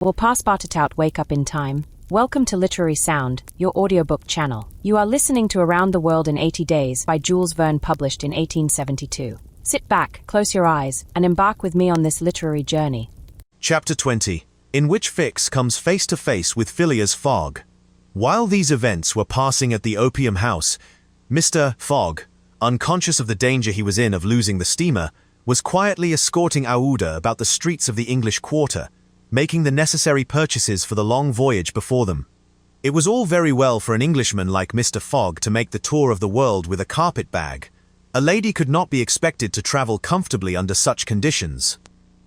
Will Passepartout wake up in time? Welcome to Literary Sound, your audiobook channel. You are listening to Around the World in 80 Days by Jules Verne, published in 1872. Sit back, close your eyes, and embark with me on this literary journey. Chapter 20, in which Fix comes face to face with Phileas Fogg. While these events were passing at the Opium House, Mr. Fogg, unconscious of the danger he was in of losing the steamer, was quietly escorting Aouda about the streets of the English quarter, making the necessary purchases for the long voyage before them. It was all very well for an Englishman like Mr. Fogg to make the tour of the world with a carpet bag. A lady could not be expected to travel comfortably under such conditions.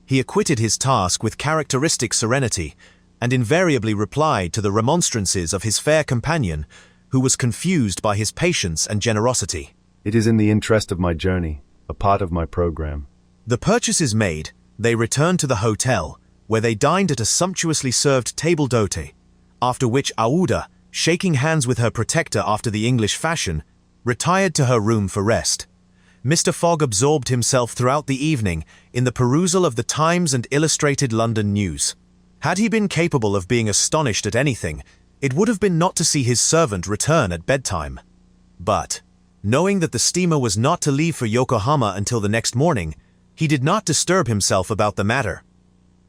He acquitted his task with characteristic serenity, and invariably replied to the remonstrances of his fair companion, who was confused by his patience and generosity. It is in the interest of my journey, a part of my program. The purchases made, they returned to the hotel, where they dined at a sumptuously served table d'hôte, after which Aouda, shaking hands with her protector after the English fashion, retired to her room for rest. Mr. Fogg absorbed himself throughout the evening in the perusal of the Times and Illustrated London News. Had he been capable of being astonished at anything, it would have been not to see his servant return at bedtime. But, knowing that the steamer was not to leave for Yokohama until the next morning, he did not disturb himself about the matter.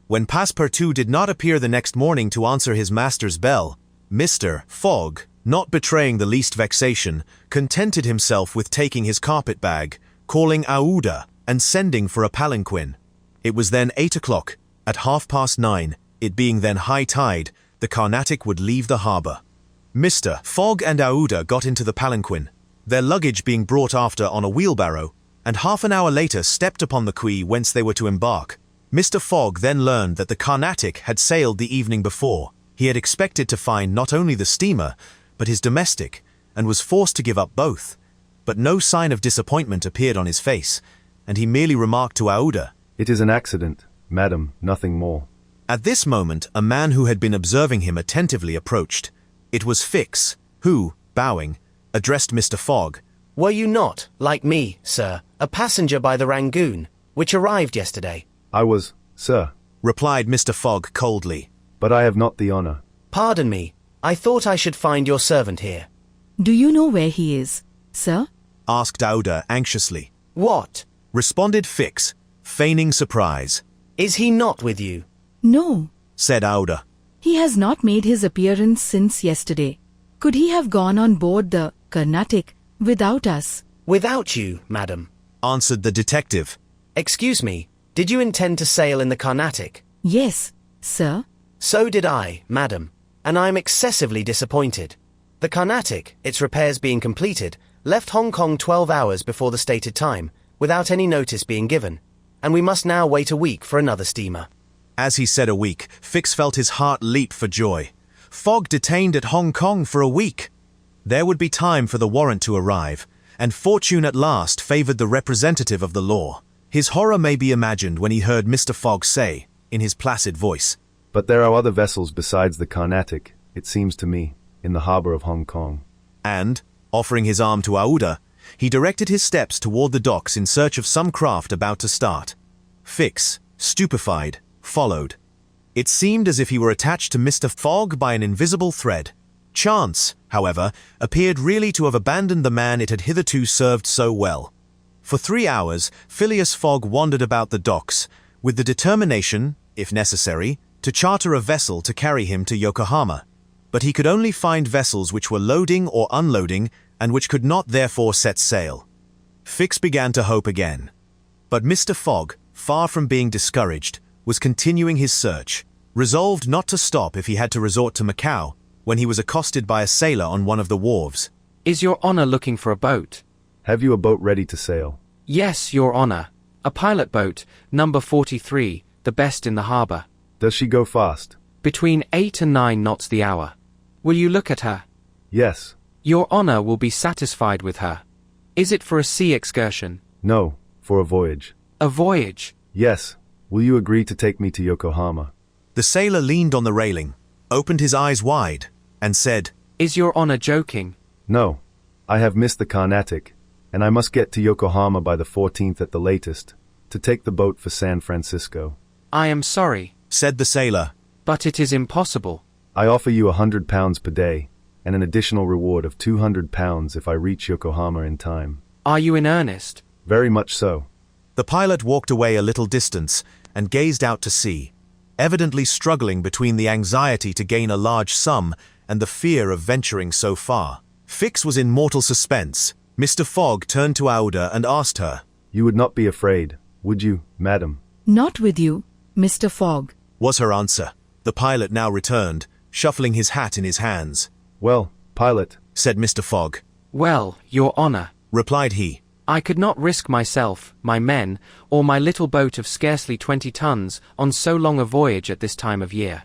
When Passepartout did not appear the next morning to answer his master's bell, Mr. Fogg, not betraying the least vexation, contented himself with taking his carpet bag, calling Aouda, and sending for a palanquin. It was then 8 o'clock. At 9:30, it being then high tide, the Carnatic would leave the harbour. Mr. Fogg and Aouda got into the palanquin, their luggage being brought after on a wheelbarrow, and half an hour later stepped upon the quay whence they were to embark. Mr. Fogg then learned that the Carnatic had sailed the evening before. He had expected to find not only the steamer, but his domestic, and was forced to give up both. But no sign of disappointment appeared on his face, and he merely remarked to Aouda, It is an accident, madam, nothing more. At this moment, a man who had been observing him attentively approached. It was Fix, who, bowing, addressed Mr. Fogg. Were you not, like me, sir, a passenger by the Rangoon, which arrived yesterday? I was, sir, replied Mr. Fogg coldly. but I have not the honor. Pardon me, I thought I should find your servant here. Do you know where he is, sir? Asked Aouda anxiously. What? Responded Fix, feigning surprise. Is he not with you? No, Said Aouda. he has not made his appearance since yesterday. Could he have gone on board the Carnatic without us? Without you, madam. Answered the detective. Excuse me, did you intend to sail in the Carnatic? Yes, sir. So did I, madam, and I am excessively disappointed. The Carnatic, its repairs being completed, left Hong Kong 12 hours before the stated time, without any notice being given, and we must now wait a week for another steamer. As he said a week, Fix felt his heart leap for joy. Fogg detained at Hong Kong for a week. There would be time for the warrant to arrive, and fortune at last favored the representative of the law. His horror may be imagined when he heard Mr. Fogg say, in his placid voice, But there are other vessels besides the Carnatic, it seems to me, in the harbor of Hong Kong. and, offering his arm to Aouda, he directed his steps toward the docks in search of some craft about to start. Fix, stupefied, followed. It seemed as if he were attached to Mr. Fogg by an invisible thread. Chance, however, appeared really to have abandoned the man it had hitherto served so well. For 3 hours, Phileas Fogg wandered about the docks, with the determination, if necessary, to charter a vessel to carry him to Yokohama. But he could only find vessels which were loading or unloading, and which could not therefore set sail. Fix began to hope again. But Mr. Fogg, far from being discouraged, was continuing his search, resolved not to stop if he had to resort to Macau, when he was accosted by a sailor on one of the wharves. Is your honor looking for a boat? Have you a boat ready to sail? Yes, your honor. A pilot boat, number 43, the best in the harbor. Does she go fast? Between 8 and 9 knots the hour. Will you look at her? Yes. Your honor will be satisfied with her. Is it for a sea excursion? No, for a voyage. A voyage? Yes. Will you agree to take me to Yokohama? The sailor leaned on the railing, opened his eyes wide, and said, Is your honor joking? No. I have missed the Carnatic, and I must get to Yokohama by the 14th at the latest, to take the boat for San Francisco. I am sorry. said the sailor. But it is impossible. I offer you £100 per day, and an additional reward of £200 if I reach Yokohama in time. Are you in earnest? Very much so. The pilot walked away a little distance and gazed out to sea, evidently struggling between the anxiety to gain a large sum and the fear of venturing so far. Fix was in mortal suspense. Mr. Fogg turned to Aouda and asked her, You would not be afraid, would you, madam? Not with you, Mr. Fogg. was her answer. The pilot now returned, shuffling his hat in his hands. Well, pilot, Said Mr. Fogg. Well, Your Honor, Replied he. I could not risk myself, my men, or my little boat of scarcely 20 tons on so long a voyage at this time of year.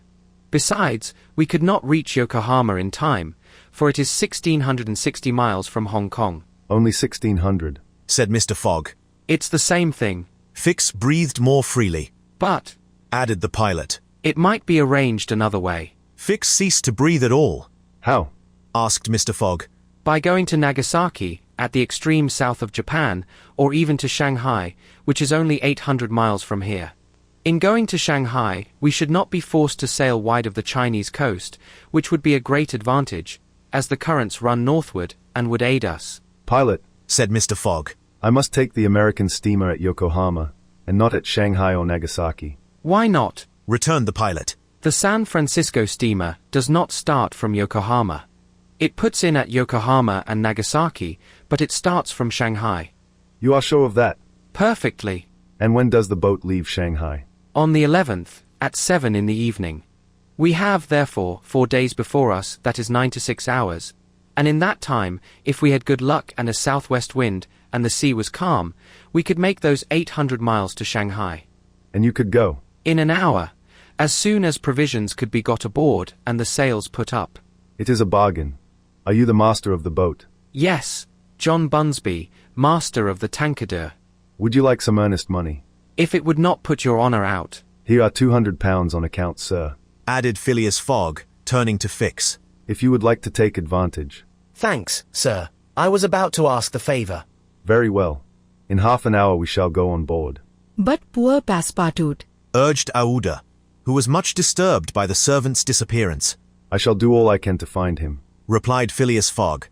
Besides, we could not reach Yokohama in time, for it is 1,660 miles from Hong Kong. only 1,600. Said Mr. Fogg. It's the same thing. Fix breathed more freely. But Added the pilot. it might be arranged another way. Fix ceased to breathe at all. How? Asked Mr. Fogg. By going to Nagasaki, at the extreme south of Japan, or even to Shanghai, which is only 800 miles from here. In going to Shanghai, we should not be forced to sail wide of the Chinese coast, which would be a great advantage, as the currents run northward and would aid us. Pilot, Said Mr. Fogg. I must take the American steamer at Yokohama, and not at Shanghai or Nagasaki. Why not? Returned the pilot. The San Francisco steamer does not start from Yokohama. It puts in at Yokohama and Nagasaki, but it starts from Shanghai. You are sure of that? Perfectly. And when does the boat leave Shanghai? On the 11th, at 7 in the evening. We have, therefore, 4 days before us, that is 96 hours. And in that time, if we had good luck and a southwest wind, and the sea was calm, we could make those 800 miles to Shanghai. And you could go. In an hour, as soon as provisions could be got aboard and the sails put up. It is a bargain. Are you the master of the boat? Yes, John Bunsby, master of the Tankadeur. Would you like some earnest money? If it would not put your honor out. Here are £200 on account, sir. Added Phileas Fogg, turning to Fix. If you would like to take advantage. Thanks, sir. I was about to ask the favor. Very well. In half an hour we shall go on board. But poor Passepartout. Urged Aouda, who was much disturbed by the servant's disappearance. I shall do all I can to find him. Replied Phileas Fogg,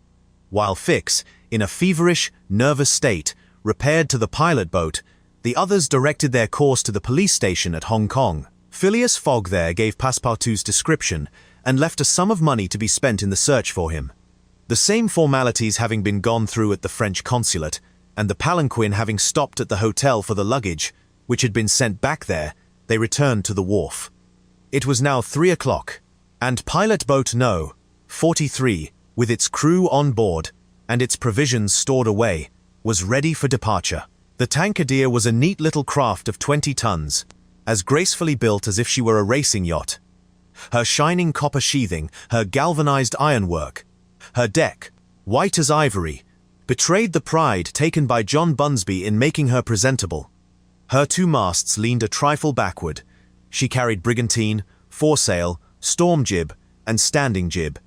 while Fix, in a feverish, nervous state, repaired to the pilot boat. The others directed their course to the police station at Hong Kong. Phileas Fogg there gave Passepartout's description and left a sum of money to be spent in the search for him. The same formalities having been gone through at the French consulate, and the palanquin having stopped at the hotel for the luggage, which had been sent back there, they returned to the wharf. It was now 3 o'clock, and pilot boat No. 43, with its crew on board and its provisions stored away, was ready for departure. The Tankadeur was a neat little craft of 20 tons, as gracefully built as if she were a racing yacht. Her shining copper sheathing, her galvanized ironwork, her deck, white as ivory, betrayed the pride taken by John Bunsby in making her presentable. Her 2 masts leaned a trifle backward. She carried brigantine, foresail, storm jib, and standing jib,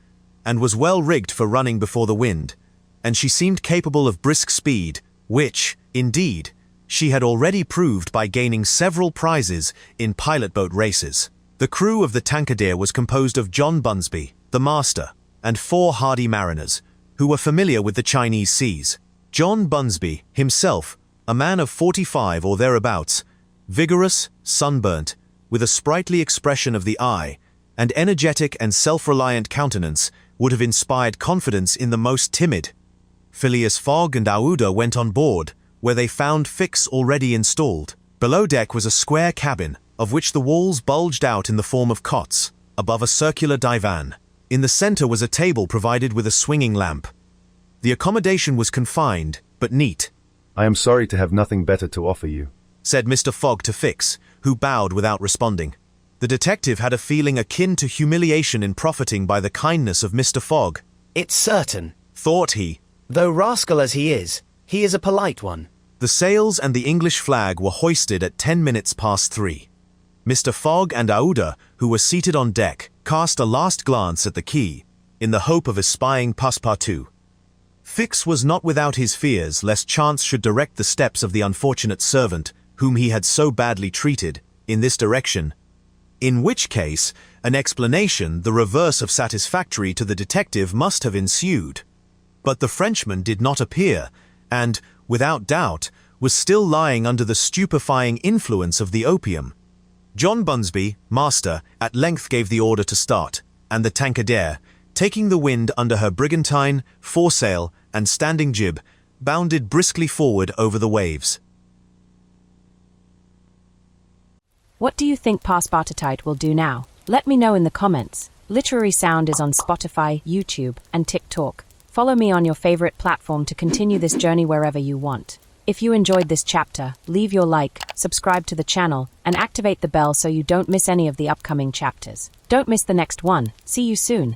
and was well rigged for running before the wind, and she seemed capable of brisk speed, which, indeed, she had already proved by gaining several prizes in pilot boat races. The crew of the Tankadeur was composed of John Bunsby, the master, and 4 hardy mariners, who were familiar with the Chinese seas. John Bunsby, himself, a man of 45 or thereabouts, vigorous, sunburnt, with a sprightly expression of the eye, and energetic and self-reliant countenance, would have inspired confidence in the most timid. Phileas Fogg and Aouda went on board, where they found Fix already installed. Below deck was a square cabin, of which the walls bulged out in the form of cots, above a circular divan. In the center was a table provided with a swinging lamp. The accommodation was confined, but neat. I am sorry to have nothing better to offer you, said Mr. Fogg to Fix, who bowed without responding. The detective had a feeling akin to humiliation in profiting by the kindness of Mr. Fogg. It's certain, Thought he. though rascal as he is a polite one. The sails and the English flag were hoisted at 10 minutes past 3. Mr. Fogg and Aouda, who were seated on deck, cast a last glance at the quay, in the hope of espying Passepartout. Fix was not without his fears lest chance should direct the steps of the unfortunate servant, whom he had so badly treated, in this direction. In which case, an explanation the reverse of satisfactory to the detective must have ensued. But the Frenchman did not appear, and, without doubt, was still lying under the stupefying influence of the opium. John Bunsby, master, at length gave the order to start, and the Tankadere, taking the wind under her brigantine, foresail, and standing jib, bounded briskly forward over the waves. What do you think Passpartite will do now? Let me know in the comments. Literary Sound is on Spotify, YouTube, and TikTok. Follow me on your favorite platform to continue this journey wherever you want. If you enjoyed this chapter, leave your like, subscribe to the channel, and activate the bell so you don't miss any of the upcoming chapters. Don't miss the next one. See you soon.